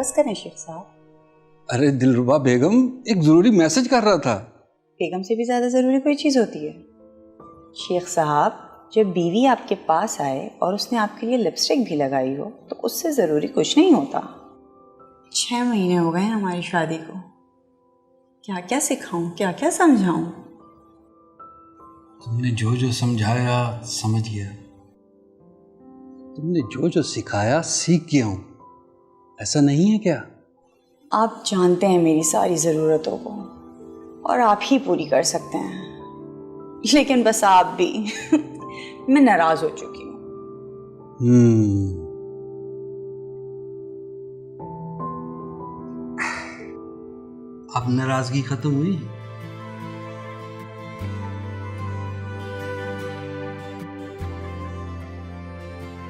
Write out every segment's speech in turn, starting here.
बस करें शेख साहब। अरे दिलरुबा बेगम, एक जरूरी मैसेज कर रहा था। बेगम से भी ज्यादा जरूरी कोई चीज होती है? शेख साहब, जब बीवी आपके पास आए और उसने आपके लिए लिपस्टिक भी लगाई हो तो उससे जरूरी कुछ नहीं होता। 6 महीने हो गए हैं हमारी शादी को। क्या क्या सिखाऊं, क्या क्या समझाऊं? तुमने जो जो समझाया समझ गया, तुमने जो जो सिखाया सीख गया हूं, ऐसा नहीं है क्या? आप जानते हैं मेरी सारी ज़रूरतों को और आप ही पूरी कर सकते हैं, लेकिन बस आप भी मैं नाराज हो चुकी हूँ। अब नाराजगी खत्म हुई?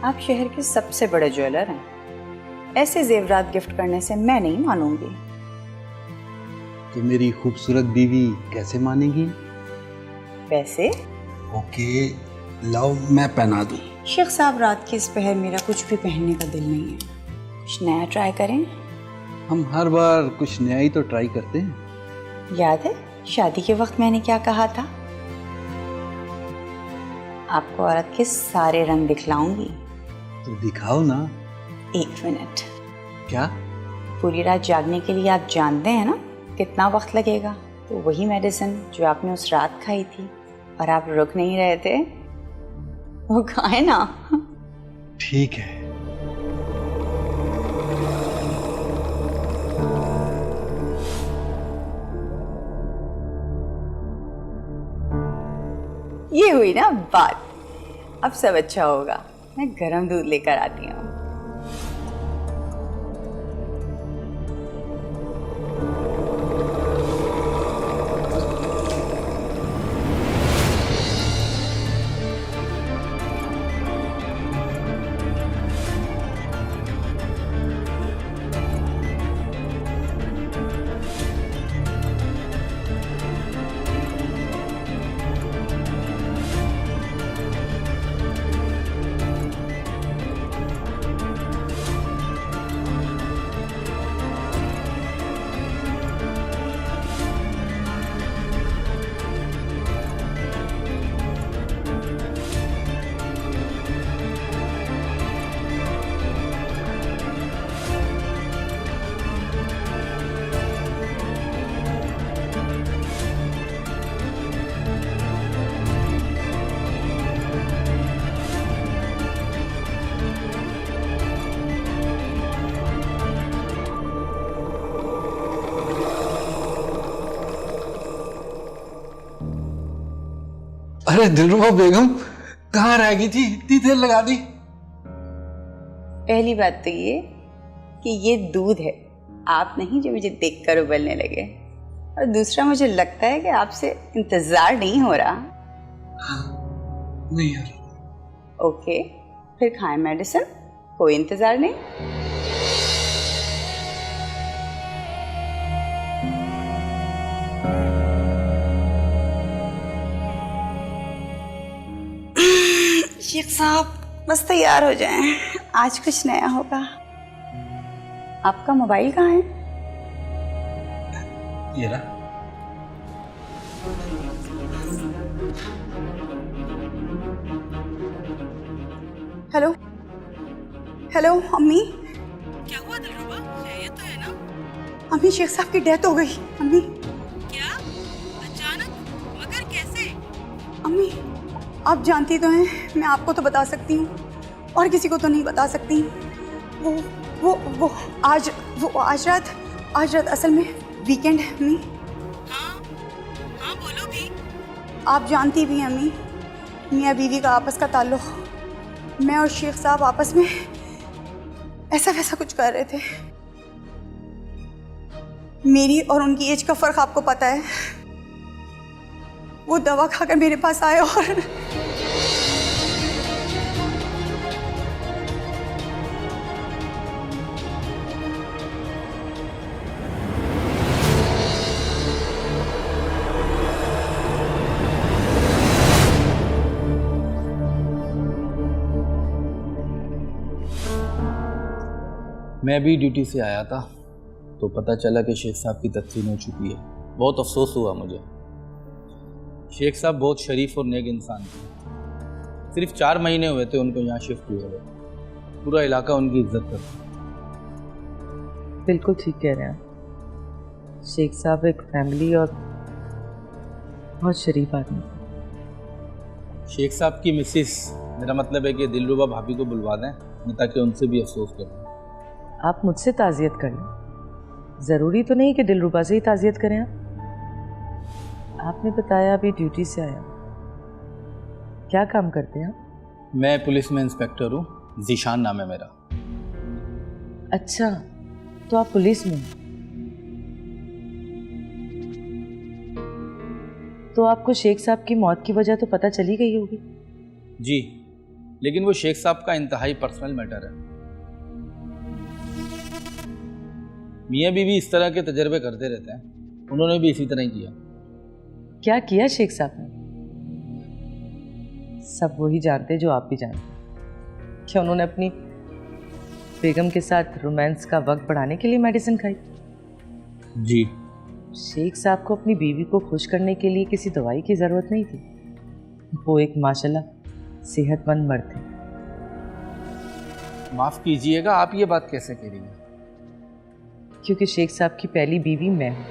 आप शहर के सबसे बड़े ज्वेलर हैं, ऐसे जेवरात गिफ्ट करने से मैं नहीं मानूंगी। तो मेरी खूबसूरत बीवी कैसे मानेगी? वैसे ओके, लाओ मैं पहना दूं। शेख साहब, रात के इस पहर मेरा कुछ भी पहनने का दिल नहीं है। कुछ नया ट्राई करें। हम हर बार कुछ नया ही तो ट्राई करते हैं। याद है शादी के वक्त मैंने क्या कहा था? आपको औरत के सारे रंग दिखलाऊंगी। तो दिखाओ ना। 1 मिनट। क्या? पूरी रात जागने के लिए आप जानते हैं ना कितना वक्त लगेगा? तो वही मेडिसिन जो आपने उस रात खाई थी और आप रुक नहीं रहे थे, वो खाए ना। ठीक है। ये हुई ना बात। अब सब अच्छा होगा। मैं गरम दूध लेकर आती हूँ। अरे दिलरुबा बेगम, कहाँ रह गई थी? इतनी देर लगा दी। पहली बात तो ये कि ये दूध है, आप नहीं जो मुझे देखकर उबलने लगे। और दूसरा, मुझे लगता है कि आपसे इंतजार नहीं हो रहा। नहीं यार। ओके, फिर खाएं मेडिसिन, कोई इंतजार नहीं। शेख साहब, बस तैयार हो जाएं, आज कुछ नया होगा। आपका मोबाइल कहाँ है? ये रहा। हेलो हेलो अम्मी। क्या हुआ दिलरुबा? खैरियत तो है ना? अम्मी, शेख साहब की डेथ हो गई। अम्मी। क्या? अचानक? मगर कैसे? अम्मी, आप जानती तो हैं, मैं आपको तो बता सकती हूँ और किसी को तो नहीं बता सकती। वो आज रात असल में वीकेंड है अम्मी। हाँ बोलो भी। आप जानती भी हैं अम्मी, मियाँ बीवी का आपस का ताल्लुक, मैं और शेख साहब आपस में ऐसा वैसा कुछ कर रहे थे। मेरी और उनकी एज का फर्क आपको पता है। वो दवा खाकर मेरे पास आए और मैं भी ड्यूटी से आया था तो पता चला कि शेख साहब की तदफीन हो चुकी है। बहुत अफसोस हुआ मुझे। शेख साहब बहुत शरीफ और नेक इंसान थे। सिर्फ 4 महीने हुए थे उनको यहाँ शिफ्ट हुए हुए। पूरा इलाका उनकी इज्जत करता। बिल्कुल ठीक कह रहे हैं आप। शेख साहब एक फैमिली और बहुत शरीफ आदमी थे। शेख साहब की मिसिस, मेरा मतलब है कि दिलरुबा भाभी को बुलवा दें, मैं ताकि उनसे भी अफसोस करूँ। आप मुझसे ताज़ियत कर लें, ज़रूरी तो नहीं कि दिलरुबा से ही ताज़ियत करें आप। आपने बताया अभी ड्यूटी से आया, क्या काम करते हैं आप? मैं पुलिस में इंस्पेक्टर हूँ, जीशान नाम है मेरा। अच्छा, तो आप पुलिस में हैं। तो आपको शेख साहब की मौत की वजह तो पता चली गई होगी। जी, लेकिन वो शेख साहब का इंतहाई पर्सनल मैटर है। मियाँ बीवी इस तरह के तजर्बे करते रहते हैं, उन्होंने भी इसी तरह ही किया। क्या किया शेख साहब ने? सब वही जानते जो आप भी जानते। क्या उन्होंने अपनी बेगम के साथ रोमांस का वक्त बढ़ाने के लिए मेडिसिन खाई? जी। शेख साहब को अपनी बीवी को खुश करने के लिए किसी दवाई की ज़रूरत नहीं थी। वो एक माशाल्लाह सेहतमंद मर्द थे। माफ़ कीजिएगा, आप ये बात कैसे कह रही हैं? क्योंकि शेख साहब की पहली बीवी मैं हूँ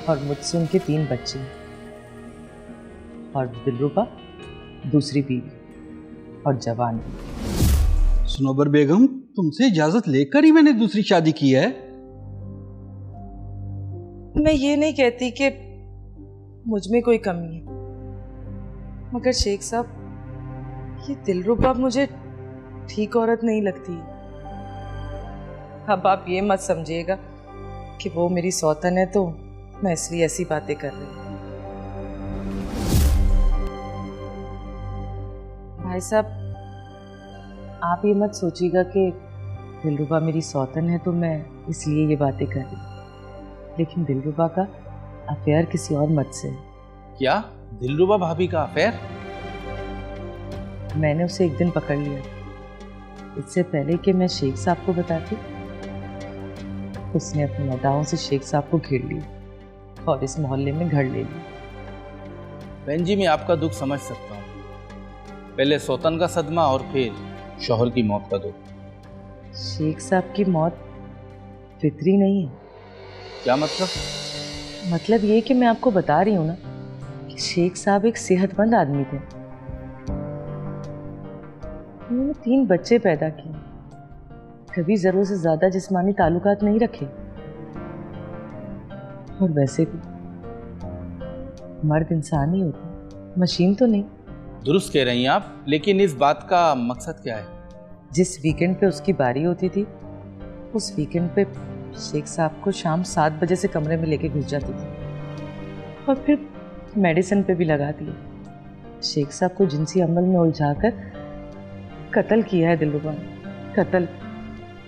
और मुझसे उनके 3 बच्चे हैं, और दिलरुबा दूसरी बीवी और जवान। सनोबर बेगम, तुमसे इजाजत लेकर ही मैंने दूसरी शादी की है। मैं ये नहीं कहती कि मुझ में कोई कमी है, मगर शेख साहब, ये दिलरुबा मुझे ठीक औरत नहीं लगती। अब आप ये मत समझिएगा कि वो मेरी सौतन है तो मैं इसलिए ऐसी बातें कर रही हूँ। भाई साहब, आप ये मत सोचिएगा कि दिलरुबा मेरी सौतन है तो मैं इसलिए ये बातें कर रही हूँ। लेकिन दिलरुबा का अफेयर किसी और मर्द से है। क्या दिलरुबा भाभी का अफेयर? मैंने उसे एक दिन पकड़ लिया। इससे पहले कि मैं शेख साहब को बताती, उसने अपनी अदाओं से शेख साहब को घेर लिया और इस मोहल्ले में घर ले लिया। बहन जी, मैं आपका दुख समझ सकता हूँ। पहले सौतन का सदमा और फिर शौहर की मौत का दुख। शेख साहब की मौत फितरी नहीं है। क्या मतलब? मतलब ये कि मैं आपको बता रही हूँ ना कि शेख साहब एक सेहतमंद आदमी थे। उन्होंने 3 बच्चे पैदा किए, कभी जरूरत से ज्यादा जिस्मानी ताल्लुकात नहीं रखे, और वैसे भी मर्द इंसान ही होते, मशीन तो नहीं। दुरुस्त कह रही हैं आप, लेकिन इस बात का मकसद क्या है? जिस वीकेंड पे उसकी बारी होती थी, उस वीकेंड पे शेख साहब को शाम 7 बजे से कमरे में लेके घुस जाती थी और फिर मेडिसिन पे भी लगा दिया। शेख साहब को जिनसी अमल में उलझाकर कत्ल किया है दिलरुबा ने, कत्ल।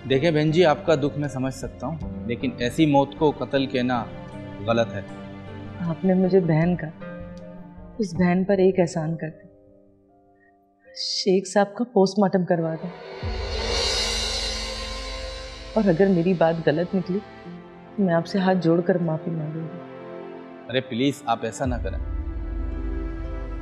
देखें बहन जी, आपका दुख मैं समझ सकता हूँ, लेकिन ऐसी मौत को कत्ल कहना गलत है। आपने मुझे बहन का, उस बहन पर एक एहसान कर दे, शेख साहब का पोस्टमार्टम करवा दो, और अगर मेरी बात गलत निकली तो मैं आपसे हाथ जोड़कर माफी मांगूंगी। अरे प्लीज, आप ऐसा ना करें।